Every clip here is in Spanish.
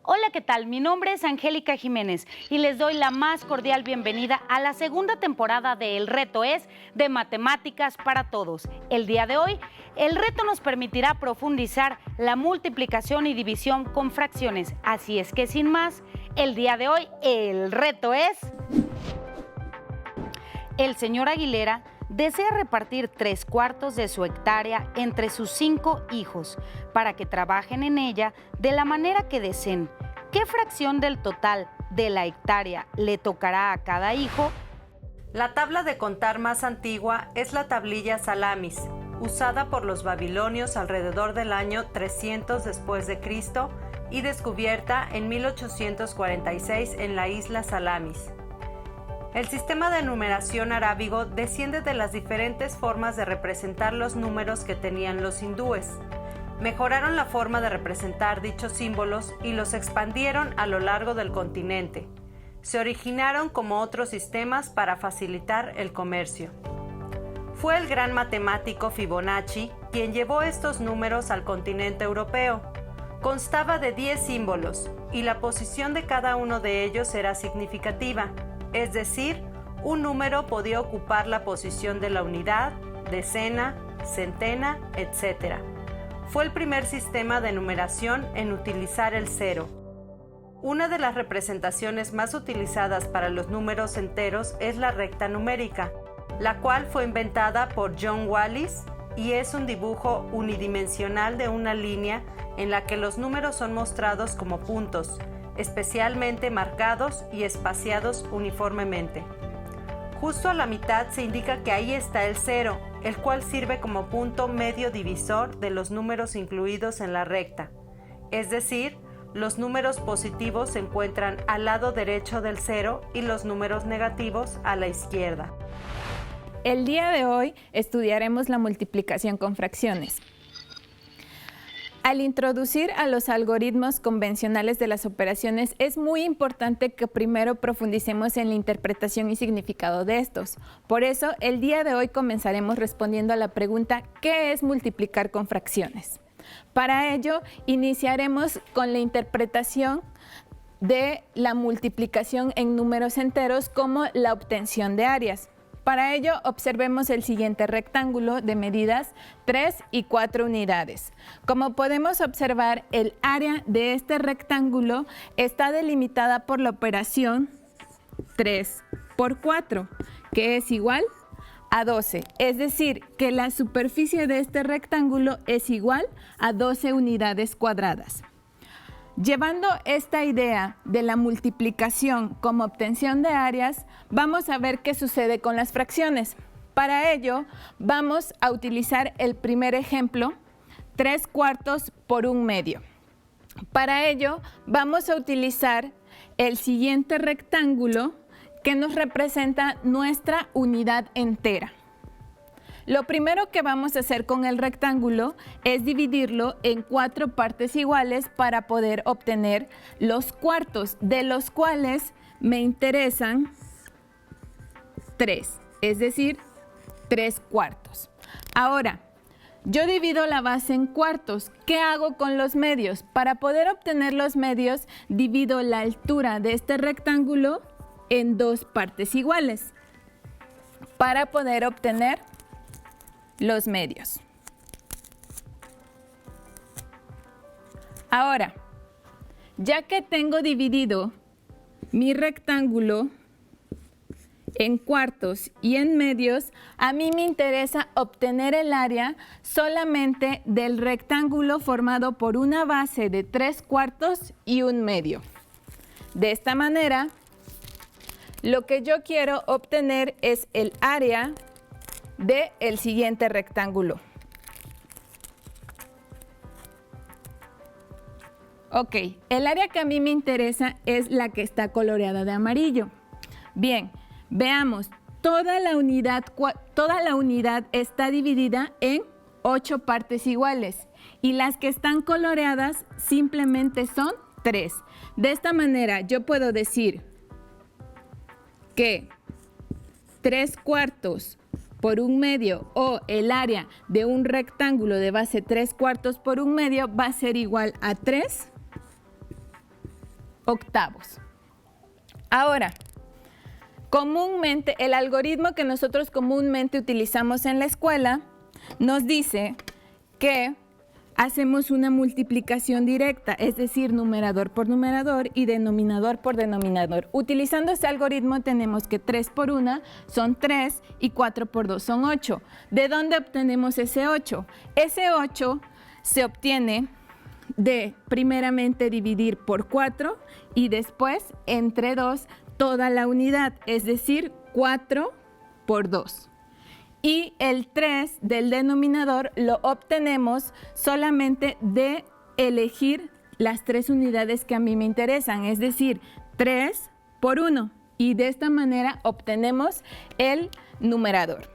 Hola, ¿qué tal? Mi nombre es Angélica Jiménez y les doy la más cordial bienvenida a la segunda temporada de El Reto es de Matemáticas para Todos. El día de hoy, el reto nos permitirá profundizar la multiplicación y división con fracciones. Así es que sin más, el día de hoy, el reto es... El señor Aguilera desea repartir 3/4 de su hectárea entre sus 5 hijos para que trabajen en ella de la manera que deseen. ¿Qué fracción del total de la hectárea le tocará a cada hijo? La tabla de contar más antigua es la tablilla Salamis, usada por los babilonios alrededor del año 300 después de Cristo y descubierta en 1846 en la isla Salamis. El sistema de numeración arábigo desciende de las diferentes formas de representar los números que tenían los hindúes. Mejoraron la forma de representar dichos símbolos y los expandieron a lo largo del continente. Se originaron como otros sistemas para facilitar el comercio. Fue el gran matemático Fibonacci quien llevó estos números al continente europeo. Constaba de 10 símbolos y la posición de cada uno de ellos era significativa. Es decir, un número podía ocupar la posición de la unidad, decena, centena, etc. Fue el primer sistema de numeración en utilizar el cero. Una de las representaciones más utilizadas para los números enteros es la recta numérica, la cual fue inventada por John Wallis y es un dibujo unidimensional de una línea en la que los números son mostrados como puntos, especialmente marcados y espaciados uniformemente. Justo a la mitad se indica que ahí está el cero, el cual sirve como punto medio divisor de los números incluidos en la recta. Es decir, los números positivos se encuentran al lado derecho del cero y los números negativos a la izquierda. El día de hoy estudiaremos la multiplicación con fracciones. Al introducir a los algoritmos convencionales de las operaciones, es muy importante que primero profundicemos en la interpretación y significado de estos. Por eso, el día de hoy comenzaremos respondiendo a la pregunta ¿qué es multiplicar con fracciones? Para ello, iniciaremos con la interpretación de la multiplicación en números enteros como la obtención de áreas. Para ello, observemos el siguiente rectángulo de medidas 3 y 4 unidades. Como podemos observar, el área de este rectángulo está delimitada por la operación 3 por 4, que es igual a 12. Es decir, que la superficie de este rectángulo es igual a 12 unidades cuadradas. Llevando esta idea de la multiplicación como obtención de áreas, vamos a ver qué sucede con las fracciones. Para ello, vamos a utilizar el primer ejemplo, 3/4 por 1/2. Para ello, vamos a utilizar el siguiente rectángulo que nos representa nuestra unidad entera. Lo primero que vamos a hacer con el rectángulo es dividirlo en 4 partes iguales para poder obtener los cuartos, de los cuales me interesan 3, es decir, 3/4. Ahora, yo divido la base en cuartos. ¿Qué hago con los medios? Para poder obtener los medios, divido la altura de este rectángulo en 2 partes iguales para poder obtener los medios. Ahora, ya que tengo dividido mi rectángulo en cuartos y en medios, a mí me interesa obtener el área solamente del rectángulo formado por una base de 3/4 y 1/2. De esta manera, lo que yo quiero obtener es el área del siguiente rectángulo. Ok, el área que a mí me interesa es la que está coloreada de amarillo. Bien, veamos, toda la unidad está dividida en 8 partes iguales y las que están coloreadas simplemente son 3. De esta manera yo puedo decir que 3/4 por 1/2 o el área de un rectángulo de base 3/4 por 1/2 va a ser igual a 3 octavos. Ahora, comúnmente, el algoritmo que nosotros comúnmente utilizamos en la escuela nos dice que hacemos una multiplicación directa, es decir, numerador por numerador y denominador por denominador. Utilizando este algoritmo tenemos que 3 por 1 son 3 y 4 por 2 son 8. ¿De dónde obtenemos ese 8? Ese 8 se obtiene de primeramente dividir por 4 y después entre 2 toda la unidad, es decir, 4 por 2. Y el 3 del denominador lo obtenemos solamente de elegir las 3 unidades que a mí me interesan, es decir, 3 por 1. Y de esta manera obtenemos el numerador.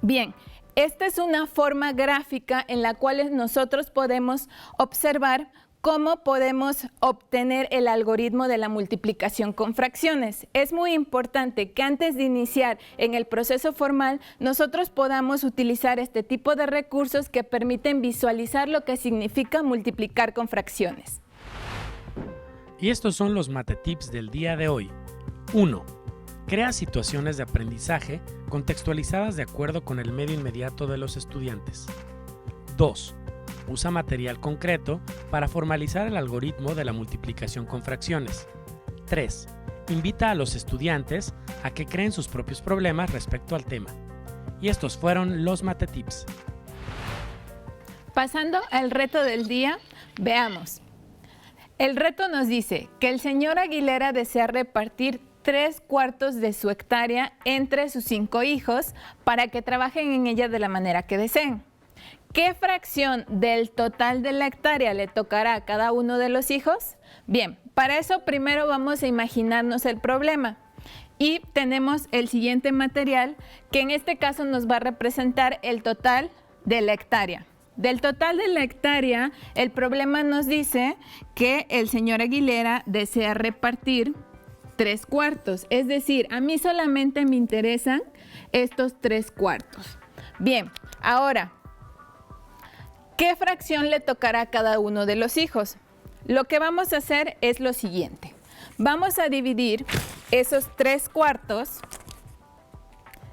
Bien, esta es una forma gráfica en la cual nosotros podemos observar cómo podemos obtener el algoritmo de la multiplicación con fracciones. Es muy importante que antes de iniciar en el proceso formal, nosotros podamos utilizar este tipo de recursos que permiten visualizar lo que significa multiplicar con fracciones. Y estos son los Matetips del día de hoy. 1. Crea situaciones de aprendizaje contextualizadas de acuerdo con el medio inmediato de los estudiantes. 2. Usa material concreto para formalizar el algoritmo de la multiplicación con fracciones. 3. Invita a los estudiantes a que creen sus propios problemas respecto al tema. Y estos fueron los Matetips. Pasando al reto del día, veamos. El reto nos dice que el señor Aguilera desea repartir 3/4 de su hectárea entre sus 5 hijos para que trabajen en ella de la manera que deseen. ¿Qué fracción del total de la hectárea le tocará a cada uno de los hijos? Bien, para eso primero vamos a imaginarnos el problema. Y tenemos el siguiente material que en este caso nos va a representar el total de la hectárea. Del total de la hectárea, el problema nos dice que el señor Aguilera desea repartir 3/4. Es decir, a mí solamente me interesan estos 3/4. Bien, ahora, ¿qué fracción le tocará a cada uno de los hijos? Lo que vamos a hacer es lo siguiente. Vamos a dividir esos 3/4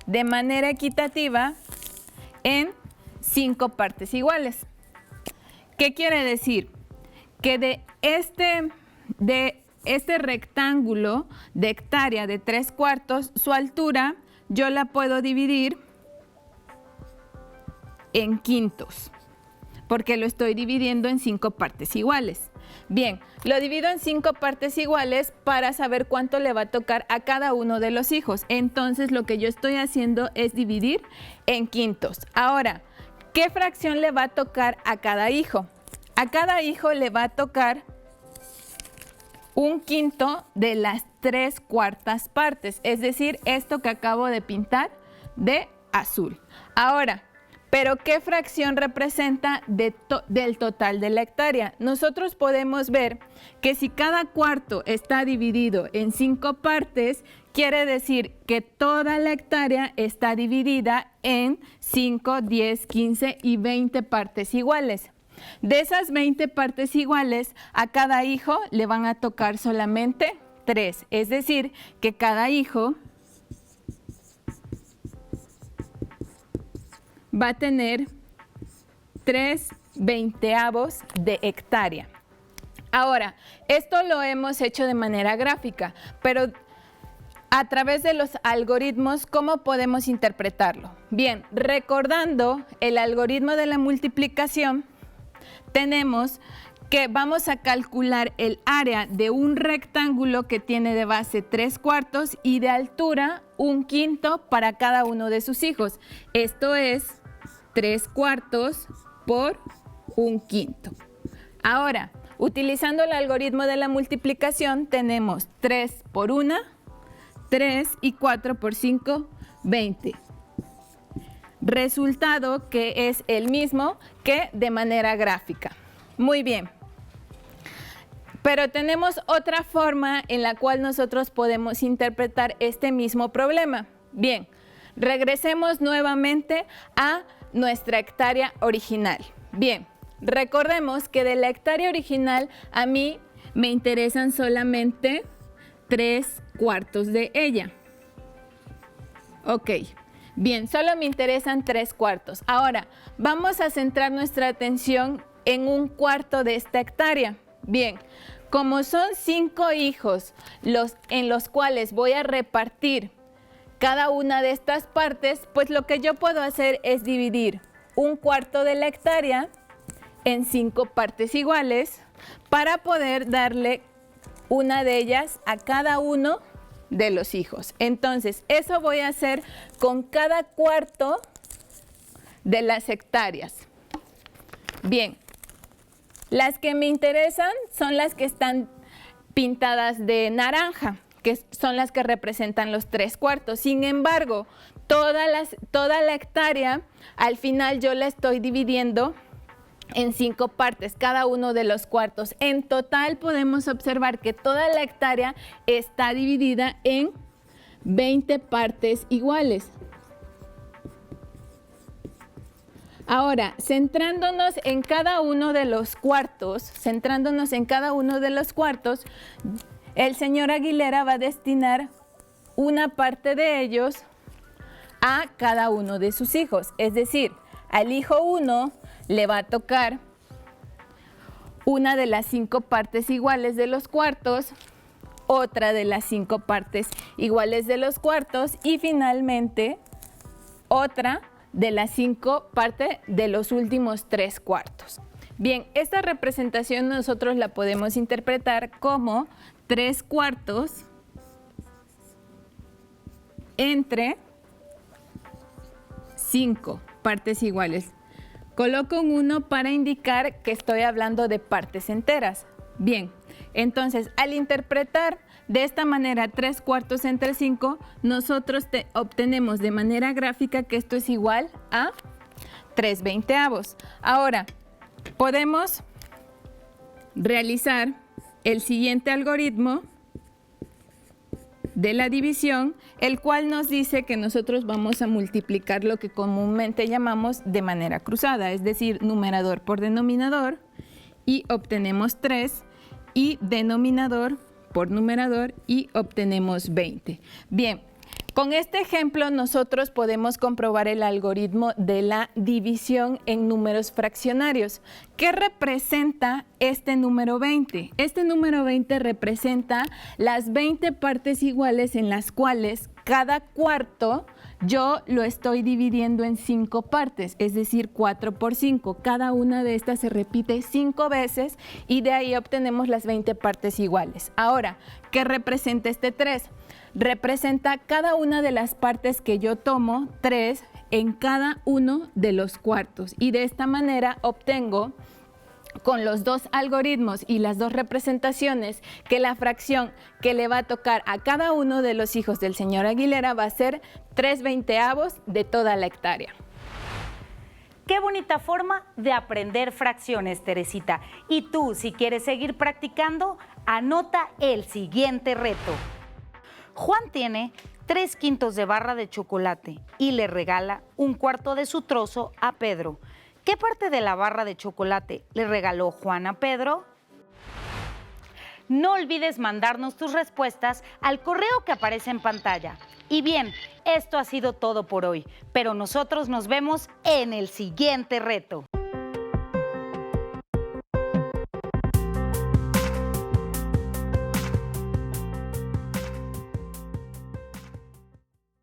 de manera equitativa en 5 partes iguales. ¿Qué quiere decir? Que de este rectángulo de hectárea de 3/4, su altura yo la puedo dividir en quintos, porque lo estoy dividiendo en 5 partes iguales. Bien, lo divido en 5 partes iguales para saber cuánto le va a tocar a cada uno de los hijos. Entonces, lo que yo estoy haciendo es dividir en quintos. Ahora, ¿qué fracción le va a tocar a cada hijo? A cada hijo le va a tocar 1/5 de las 3/4 partes, es decir, esto que acabo de pintar de azul. Ahora, ¿pero qué fracción representa del total de la hectárea? Nosotros podemos ver que si cada cuarto está dividido en 5 partes, quiere decir que toda la hectárea está dividida en 5, 10, 15 y 20 partes iguales. De esas 20 partes iguales, a cada hijo le van a tocar solamente 3. Es decir, que cada hijo va a tener 3/20 de hectárea. Ahora, esto lo hemos hecho de manera gráfica, pero a través de los algoritmos, ¿cómo podemos interpretarlo? Bien, recordando el algoritmo de la multiplicación, tenemos que vamos a calcular el área de un rectángulo que tiene de base 3/4 y de altura 1/5 para cada uno de sus hijos. Esto es 3/4 por 1/5. Ahora, utilizando el algoritmo de la multiplicación, tenemos 3 por 1, 3 y 4 por 5, 20. Resultado que es el mismo que de manera gráfica. Muy bien. Pero tenemos otra forma en la cual nosotros podemos interpretar este mismo problema. Bien, regresemos nuevamente a nuestra hectárea original. Bien, recordemos que de la hectárea original a mí me interesan solamente 3/4 de ella. Ok, bien, solo me interesan 3/4. Ahora, vamos a centrar nuestra atención en 1/4 de esta hectárea. Bien, como son 5 hijos en los cuales voy a repartir cada una de estas partes, pues lo que yo puedo hacer es dividir 1/4 de la hectárea en 5 partes iguales para poder darle una de ellas a cada uno de los hijos. Entonces, eso voy a hacer con cada 1/4 de las hectáreas. Bien, las que me interesan son las que están pintadas de naranja, que son las que representan los 3/4. Sin embargo, toda la hectárea, al final yo la estoy dividiendo en 5 partes, cada uno de los cuartos. En total podemos observar que toda la hectárea está dividida en 20 partes iguales. Ahora, centrándonos en cada uno de los cuartos, el señor Aguilera va a destinar una parte de ellos a cada uno de sus hijos. Es decir, al hijo 1 le va a tocar una de las 5 partes iguales de los cuartos, otra de las 5 partes iguales de los cuartos y finalmente otra de las 5 partes de los últimos 3/4. Bien, esta representación nosotros la podemos interpretar como 3/4 entre 5 partes iguales. Coloco un 1 para indicar que estoy hablando de partes enteras. Bien, entonces al interpretar de esta manera 3/4 entre 5, nosotros obtenemos de manera gráfica que esto es igual a 3/20. Ahora, podemos realizar el siguiente algoritmo de la división, el cual nos dice que nosotros vamos a multiplicar lo que comúnmente llamamos de manera cruzada, es decir, numerador por denominador, y obtenemos 3, y denominador por numerador, y obtenemos 20. Bien, con este ejemplo nosotros podemos comprobar el algoritmo de la división en números fraccionarios. ¿Qué representa este número 20? Este número 20 representa las 20 partes iguales en las cuales cada cuarto yo lo estoy dividiendo en 5 partes, es decir, 4 por 5. Cada una de estas se repite 5 veces y de ahí obtenemos las 20 partes iguales. Ahora, ¿qué representa este 3? Representa cada una de las partes que yo tomo, 3 en cada uno de los cuartos. Y de esta manera obtengo, con los 2 algoritmos y las 2 representaciones, que la fracción que le va a tocar a cada uno de los hijos del señor Aguilera va a ser 3/20 de toda la hectárea. Qué bonita forma de aprender fracciones, Teresita. Y tú, si quieres seguir practicando, anota el siguiente reto. Juan tiene 3/5 de barra de chocolate y le regala 1/4 de su trozo a Pedro. ¿Qué parte de la barra de chocolate le regaló Juan a Pedro? No olvides mandarnos tus respuestas al correo que aparece en pantalla. Y bien, esto ha sido todo por hoy, pero nosotros nos vemos en el siguiente reto.